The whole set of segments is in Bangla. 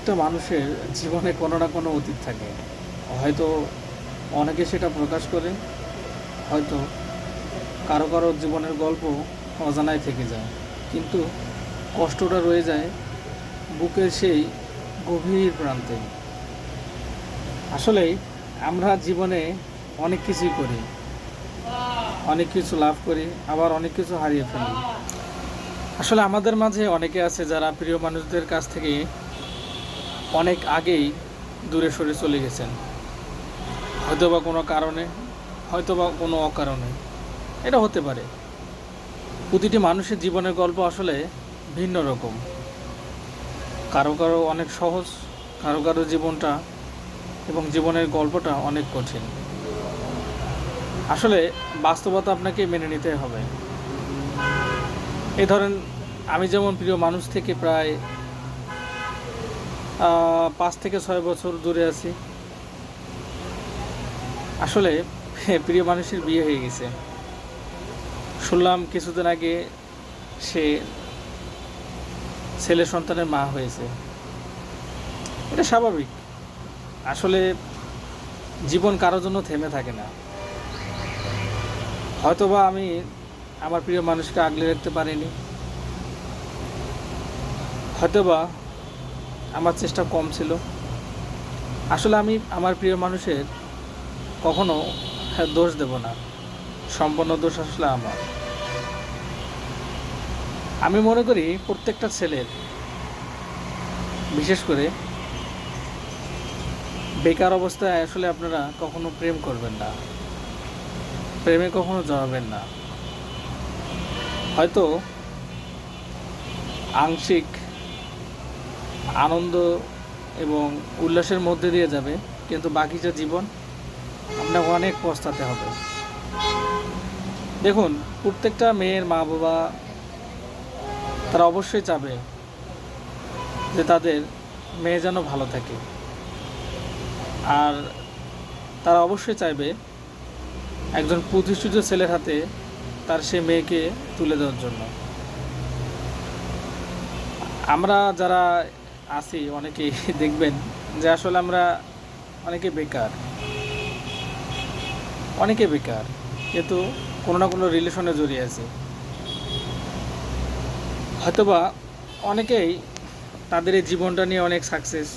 প্রত্যেকটা মানুষের জীবনে কোনো না কোনো অতীত থাকে। হয়তো অনেকে সেটা প্রকাশ করে, হয়তো কারো কারো জীবনের গল্প অজানায় থেকে যায়, কিন্তু কষ্টটা রয়ে যায় বুকের সেই গভীর প্রান্তে। আসলেই আমরা জীবনে অনেক কিছুই করি, অনেক কিছু লাভ করি, আবার অনেক কিছু হারিয়ে ফেলি। আসলে আমাদের মাঝে অনেকে আছে যারা প্রিয় মানুষদের কাছ থেকে অনেক আগেই দূরে সরে চলে গেছেন, হয়তোবা কোনো কারণে, হয়তোবা কোনো অকারণে। এটা হতে পারে। প্রতিটি মানুষের জীবনের গল্প আসলে ভিন্ন রকম। কারো কারো অনেক সহজ, কারো কারো জীবনটা এবং জীবনের গল্পটা অনেক কঠিন। আসলে বাস্তবতা আপনাকে মেনে নিতে হবে। এই ধরেন, আমি যেমন প্রিয় মানুষ থেকে প্রায় 5 থেকে 6 বছর দূরে আছি। আসলে প্রিয় মানুষের বিয়ে হয়ে গেছে, শুনলাম কিছুদিন আগে সে ছেলে সন্তানের মা হয়েছে। এটা স্বাভাবিক। আসলে জীবন কারোর জন্য থেমে থাকে না। হয়তোবা আমি আমার প্রিয় মানুষকে আগলে রাখতে পারিনি, হয়তোবা আমার চেষ্টা কম ছিল। আসলে আমি আমার প্রিয় মানুষের কখনো দোষ দেব না, সম্পূর্ণ দোষ আসলে আমার। আমি মনে করি প্রত্যেকটা ছেলের, বিশেষ করে বেকার অবস্থায় আসলে আপনারা কখনো প্রেম করবেন না, প্রেমে কখনো জড়াবেন না। হয়তো আংশিক আনন্দ এবং উল্লাসের মধ্যে দিয়ে যাবে, কিন্তু বাকি যে জীবন আপনাকে অনেক পস্তাতে হবে। দেখুন, প্রত্যেকটা মেয়ের মা বাবা তারা অবশ্যই চাবে যে তাদের মেয়ে যেন ভালো থাকে, আর তারা অবশ্যই চাইবে একজন প্রতিষ্ঠিত ছেলের হাতে তার সে মেয়েকে তুলে দেওয়ার জন্য। আমরা যারা আছি অনেকেই দেখবেন যে আসলে আমরা অনেকে বেকার, অনেকে বেকার, কিন্তু কোনো না কোনো রিলেশনে জড়িয়ে আছি। হয়তোবা অনেকেই তাদের এই জীবনটা নিয়ে অনেক সাকসেস।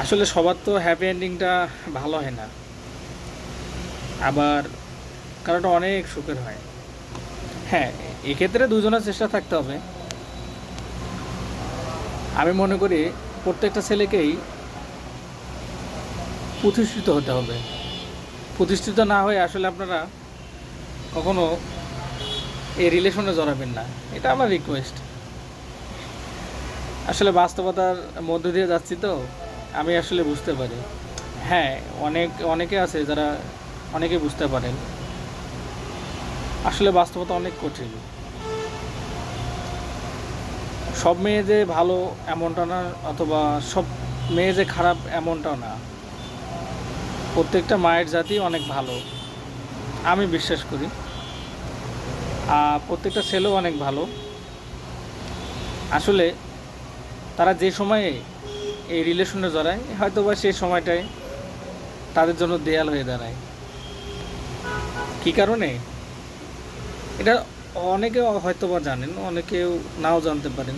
আসলে সবার তো হ্যাপি এন্ডিংটা ভালো হয় না, আবার কারোটা অনেক সুখের হয়। হ্যাঁ, এক্ষেত্রে দুজনের চেষ্টা থাকতে হবে। আমি মনে করি প্রত্যেকটা ছেলেকেই প্রতিষ্ঠিত হতে হবে। প্রতিষ্ঠিত না হয়ে আসলে আপনারা কখনো এই রিলেশনে জড়াবেন না, এটা আমার রিকোয়েস্ট। আসলে বাস্তবতার মধ্য দিয়ে যাচ্ছি তো, আমি আসলে বুঝতে পারি। হ্যাঁ, অনেকে আছে যারা অনেকে বুঝতে পারেন। আসলে বাস্তবতা অনেক কঠিন। সব মেয়ে যে ভালো এমনটা না, অথবা সব মেয়ে যে খারাপ এমনটাও না। প্রত্যেকটা মায়ের জাতি অনেক ভালো, আমি বিশ্বাস করি। আর প্রত্যেকটা ছেলেও অনেক ভালো। আসলে তারা যে সময়ে এই রিলেশনে জড়ায়, হয়তো বা সেই সময়টায় তাদের জন্য দেয়াল হয়ে দাঁড়ায়। কী কারণে? এটা অনেকে হয়তো বা জানেন, অনেকেও নাও জানতে পারেন।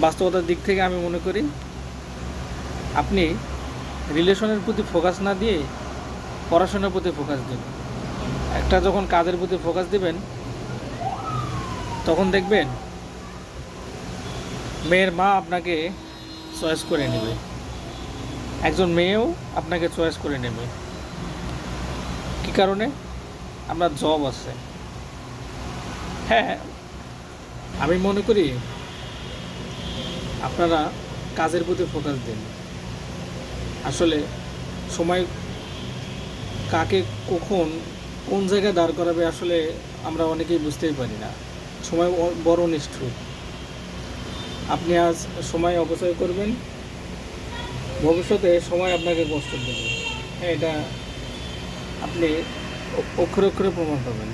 বাস্তবতার দিক থেকে আমি মনে করি আপনি রিলেশনের প্রতি ফোকাস না দিয়ে পড়াশোনার প্রতি ফোকাস দিন। একটা যখন কাজের প্রতি ফোকাস দিবেন, তখন দেখবেন মেয়ের মা আপনাকে চয়েস করে নেবে, একজন মেয়েও আপনাকে চয়েস করে নেবে। কী কারণে? আপনার জব আছে। হ্যাঁ, আমি মনে করি আপনারা কাজের প্রতি ফোকাস দিন। আসলে সময় কাকে কখন কোন জায়গায় দাঁড় করাবে আসলে আমরা অনেকেই বুঝতেই পারি না। সময় বড় নিষ্ঠুর। আপনি আজ সময় অপচয় করবেন, ভবিষ্যতে সময় আপনাকে কষ্ট দেবে। হ্যাঁ, এটা আপনি অক্ষরে অক্ষরে প্রমাণ পাবেন।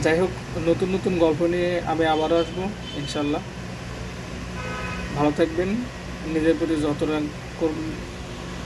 যাই হোক, নতুন নতুন গল্প নিয়ে আমি আবারও আসবো ইনশাল্লাহ। ভালো থাকবেন, নিজের প্রতি যত্ন